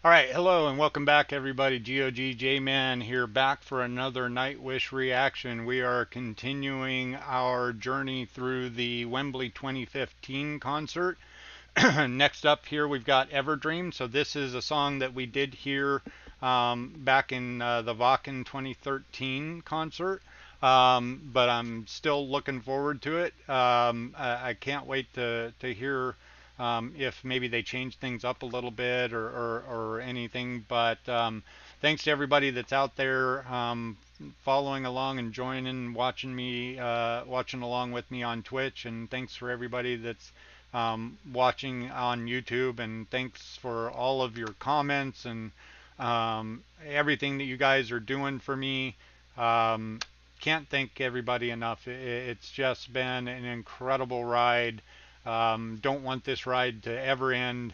All right, hello and welcome back, everybody. GOG J-Man here, back for another Nightwish reaction. We are continuing our journey through the Wembley 2015 concert. Next up here, we've got Everdream. So this is a song that we did hear back in the Wacken 2013 concert. But I'm still looking forward to it. I can't wait to hear if maybe they change things up a little bit or anything. But thanks to everybody that's out there following along and joining, watching along with me on Twitch. And thanks for everybody that's watching on YouTube. And thanks for all of your comments and everything that you guys are doing for me. Can't thank everybody enough. It's just been an incredible ride. Don't want this ride to ever end.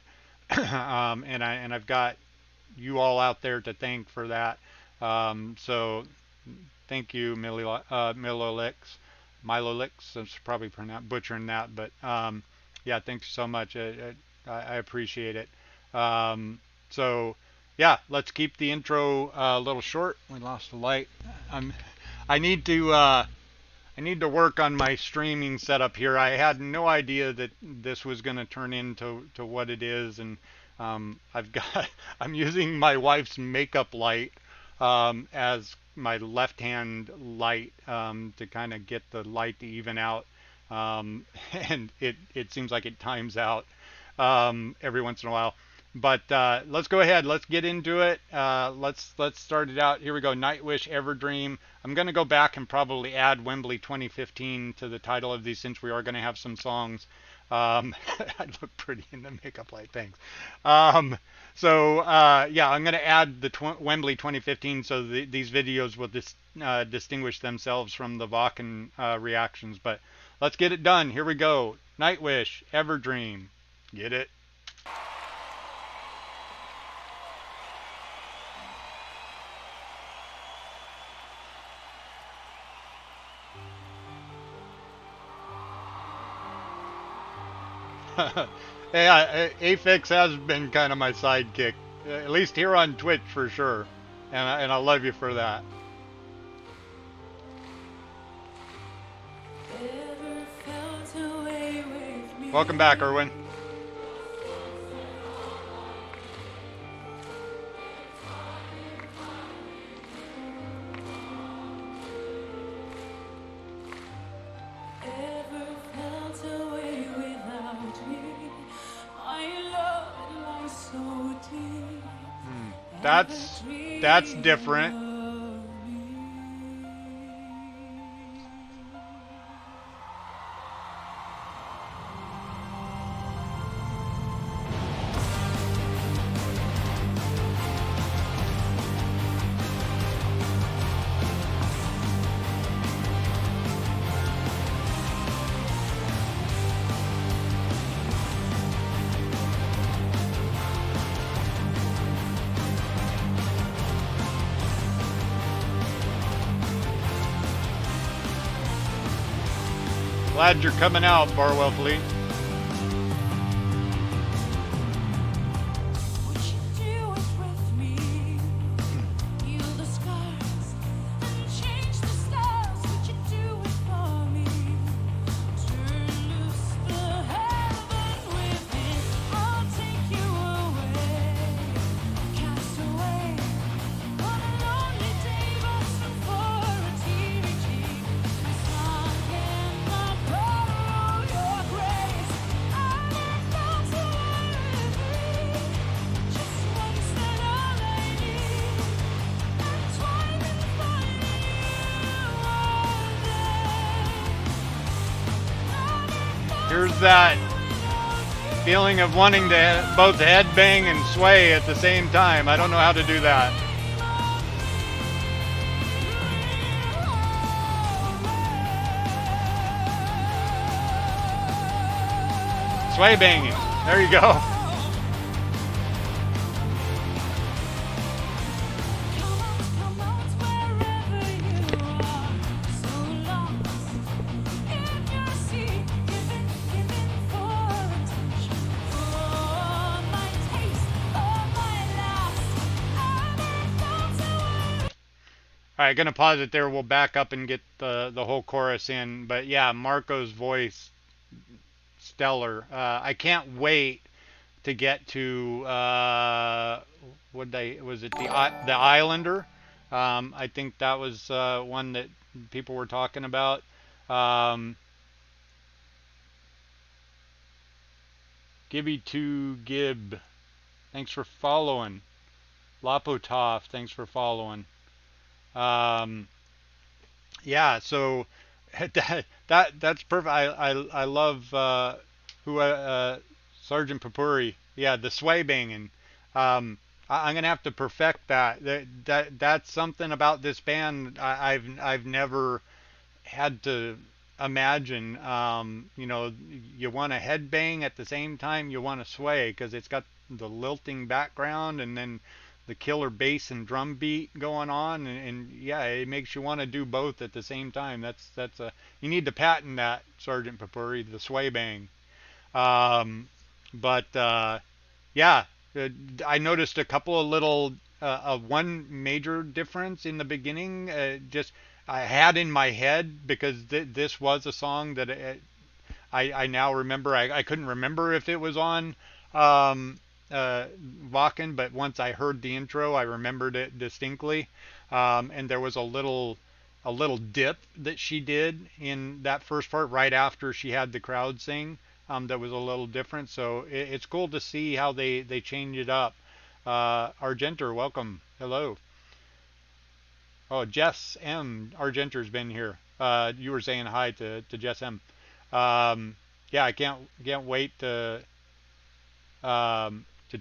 And I've got you all out there to thank for that. So thank you, Milolix. I'm probably butchering that, but yeah, thanks so much. I appreciate it. So yeah, let's keep the intro a little short. We lost the light. I need to work on my streaming setup here. I had no idea that this was going to turn into what it is, and I'm using my wife's makeup light as my left hand light to kind of get the light to even out, and it seems like it times out every once in a while. But let's go ahead. Let's get into it. Let's start it out. Here we go. Nightwish, Everdream. I'm going to go back and probably add Wembley 2015 to the title of these, since we are going to have some songs. I look pretty in the makeup light. Thanks. Yeah, I'm going to add the Wembley 2015 so these videos will distinguish themselves from the Wacken reactions. But let's get it done. Here we go. Nightwish, Everdream. Get it? Yeah, Aphex has been kind of my sidekick, at least here on Twitch for sure, and I love you for that. Welcome back, Erwin. That's different. Glad you're coming out, Barwell Fleet. Here's that feeling of wanting to both headbang and sway at the same time. I don't know how to do that. Sway banging. There you go. All right, gonna pause it there. We'll back up and get the whole chorus in. But yeah, Marco's voice, stellar. I can't wait to get to what they was it the Islander. I think that was one that people were talking about. Um, Gibby to Gib, thanks for following. Lapotov, thanks for following. Um, yeah, so that's perfect. I love who Sergeant Papuri. Yeah, the sway banging. I'm gonna have to perfect that. That's something about this band I've never had to imagine. You want to headbang at the same time you want to sway because it's got the lilting background and then the killer bass and drum beat going on, and yeah, it makes you want to do both at the same time. That's a you need to patent that, Sergeant Papuri, the sway bang. Um, but yeah, uh, I noticed a couple of little one major difference in the beginning. Just I had in my head because this was a song that I now remember. I couldn't remember if it was on um, Wacken, but once I heard the intro, I remembered it distinctly. And there was a little dip that she did in that first part right after she had the crowd sing. That was a little different. So it's cool to see how they change it up. Argenter, welcome. Hello. Oh, Jess M. Argenter's been here. You were saying hi to Jess M. Yeah, I can't wait to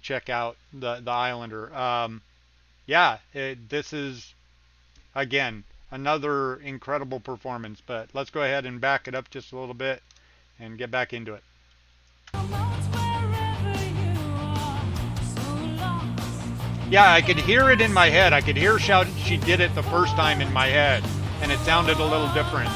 check out the Islander. Yeah, this is again another incredible performance. But let's go ahead and back it up just a little bit and get back into it. Yeah, I could hear it in my head. I could hear shout. She did it the first time in my head, and it sounded a little different.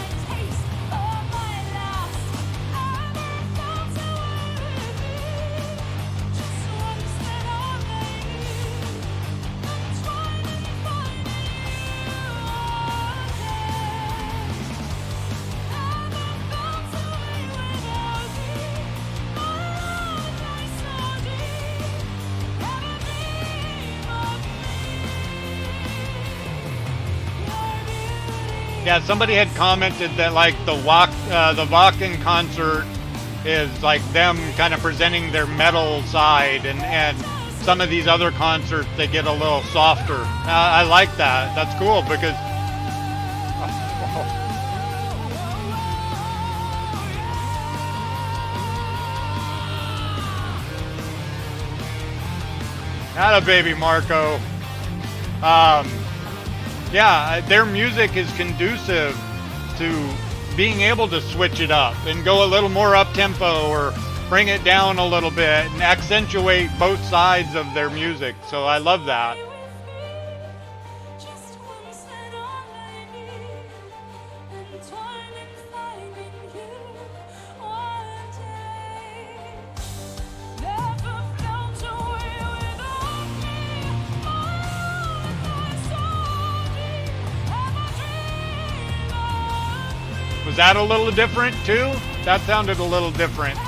Yeah, somebody had commented that like the Wacken concert is like them kind of presenting their metal side, and some of these other concerts they get a little softer. I like that. That's cool because not a baby Marco. Um, yeah, their music is conducive to being able to switch it up and go a little more up tempo or bring it down a little bit and accentuate both sides of their music. So I love that. Was that a little different too? That sounded a little different.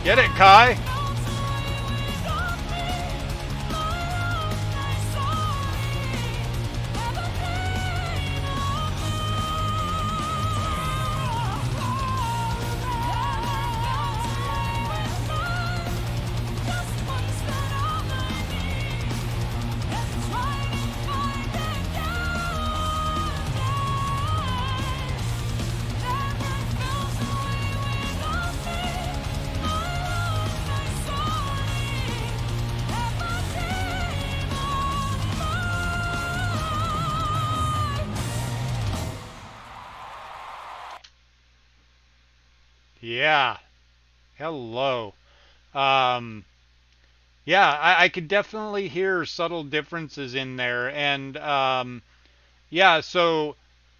Get it, Kai? Yeah. Hello. Um, yeah, I could definitely hear subtle differences in there, and yeah, so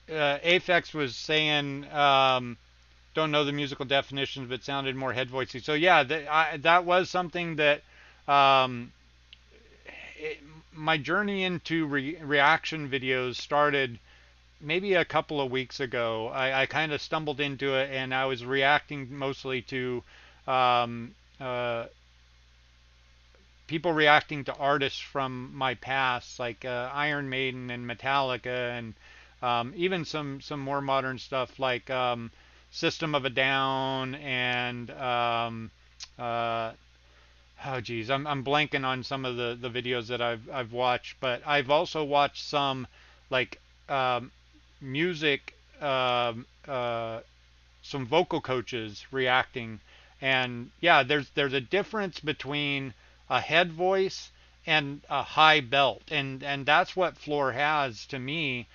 Aphex was saying, don't know the musical definitions, but sounded more head voicey. So yeah, that was something that um, it, my journey into reaction videos started maybe a couple of weeks ago. I kind of stumbled into it, and I was reacting mostly to um, uh, people reacting to artists from my past, like Iron Maiden and Metallica, and even some more modern stuff like System of a Down and uh, oh geez, I'm blanking on some of the videos that I've watched, but I've also watched some like um, music, some vocal coaches reacting, and yeah, there's a difference between a head voice and a high belt, and that's what Floor has to me.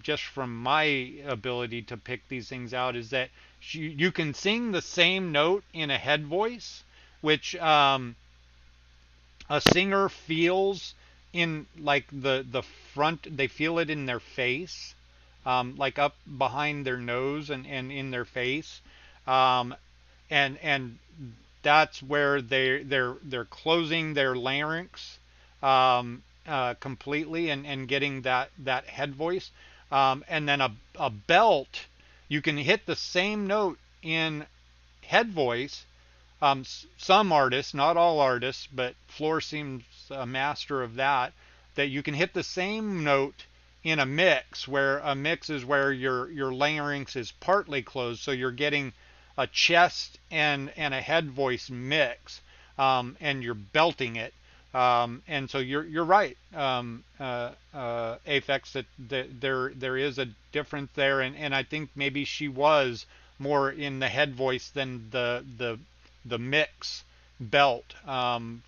Just from my ability to pick these things out, is that you can sing the same note in a head voice, which a singer feels in like the front, they feel it in their face, like up behind their nose and in their face, um, and that's where they're closing their larynx completely and getting that head voice, and then a belt, you can hit the same note in head voice. Some artists, not all artists, but Floor seems a master of that. That you can hit the same note in a mix, where a mix is where your larynx is partly closed, so you're getting a chest and a head voice mix, and you're belting it. And so you're right, Aphex, that there is a difference there, and I think maybe she was more in the head voice than the mix belt from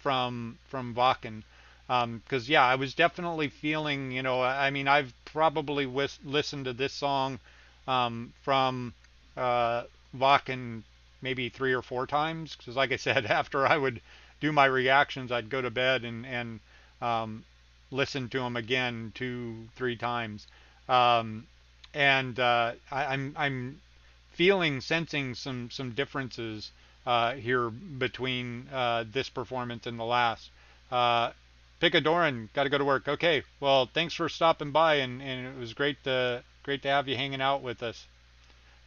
Wacken. Because yeah, I was definitely feeling, I mean, I've probably listened to this song from Wacken maybe 3 or 4 times. Because like I said, after I would do my reactions, I'd go to bed and um, listen to them again 2, 3 times. Um, and I'm feeling, sensing some differences here between this performance and the last. Uh, Picadoran, got to go to work. Okay, well, thanks for stopping by, and it was great to have you hanging out with us.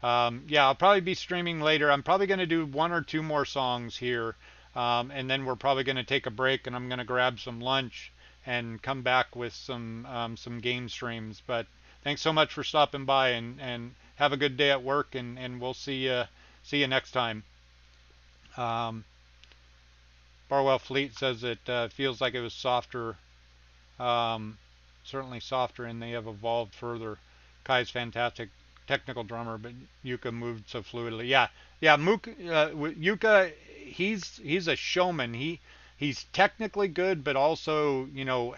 Yeah, I'll probably be streaming later. I'm probably going to do 1 or 2 more songs here, and then we're probably going to take a break, and I'm going to grab some lunch and come back with some game streams. But thanks so much for stopping by, and have a good day at work, and we'll see you next time. Um, Barwell Fleet says it feels like it was softer, um, certainly softer, and they have evolved further. Kai's fantastic technical drummer, but Yuka moved so fluidly. Yeah, yeah. Yuka, he's a showman. He's technically good, but also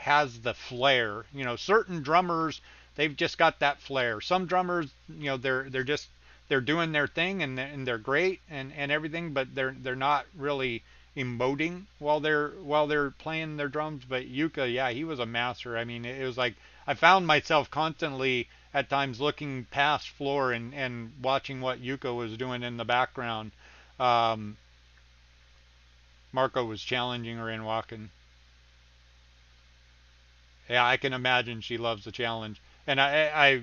has the flair. Certain drummers, they've just got that flair. Some drummers, they're doing their thing, and they're great and everything, but they're not really emoting while they're playing their drums. But Yuka, yeah, he was a master. I mean, it was like I found myself constantly at times looking past Floor and watching what Yuka was doing in the background. Um, Marco was challenging her in Wacken. Yeah, I can imagine she loves the challenge. And I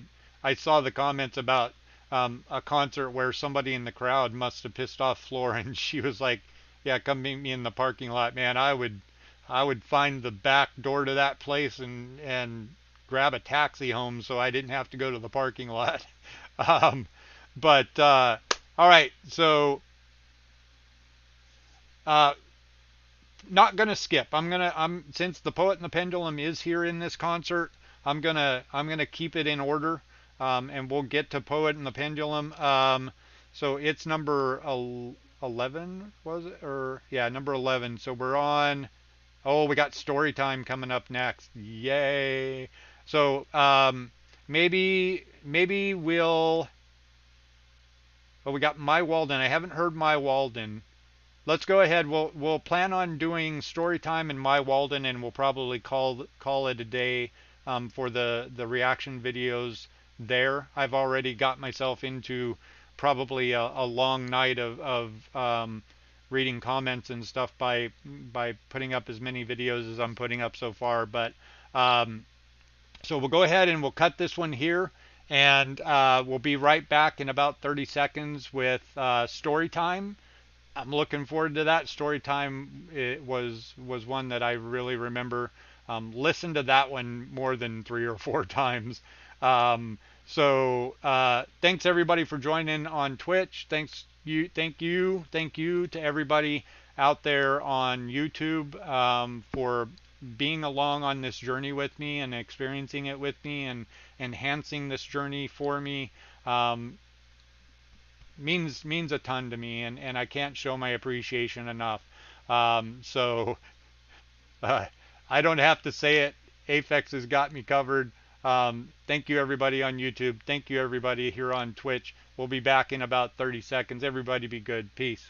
saw the comments about a concert where somebody in the crowd must have pissed off Floor, and she was like, "Yeah, come meet me in the parking lot, man. I would find the back door to that place and grab a taxi home so I didn't have to go to the parking lot." um, but all right, so uh, not gonna skip. I'm since the Poet and the Pendulum is here in this concert, I'm gonna keep it in order, and we'll get to Poet and the Pendulum. So it's number 11, was it? Or yeah, number 11. So we're on. Oh, we got story time coming up next. Yay! So maybe we'll. Oh, we got My Walden. I haven't heard My Walden. Let's go ahead. We'll plan on doing story time and My Walden, and we'll probably call it a day for the reaction videos there. I've already got myself into probably a long night of reading comments and stuff by putting up as many videos as I'm putting up so far. But um, so we'll go ahead and we'll cut this one here, and we'll be right back in about 30 seconds with story time. I'm looking forward to that. Story time, it was one that I really remember. Listened to that one more than 3 or 4 times. Um, thanks everybody for joining on Twitch. Thank you to everybody out there on YouTube for being along on this journey with me and experiencing it with me and enhancing this journey for me. Um, means a ton to me, and I can't show my appreciation enough. So uh, I don't have to say it. Aphex has got me covered. Thank you everybody on YouTube. Thank you everybody here on Twitch. We'll be back in about 30 seconds. Everybody be good. Peace.